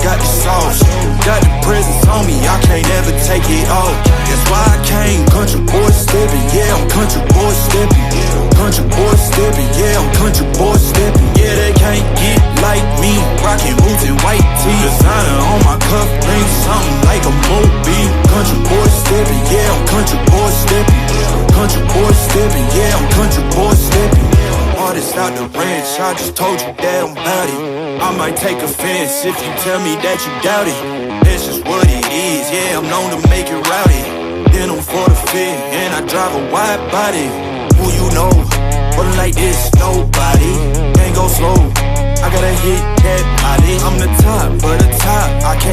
got the sauce. Got the presence on me, I can't ever take it off. That's why I came, country boy steppin', yeah, I'm country boy steppin'. Country boy steppin', yeah, I'm country boy steppin'. Yeah, they can't get like me, rockin' boots and white tee. Designer on my cuff ring, something like a movie. Country boy steppin', yeah, I'm country boy steppin'. Country boy steppin', yeah, I'm country boy steppin'. Artist out the ranch, I just told you that I'm bout it. I might take offense if you tell me that you doubt it. That's just what it is, yeah, I'm known to make it rowdy. Then I'm for the fit, and I drive a wide body. Who you know, rolling like this, nobody. Can't go slow, I gotta hit that body. I'm the top of the top, I can't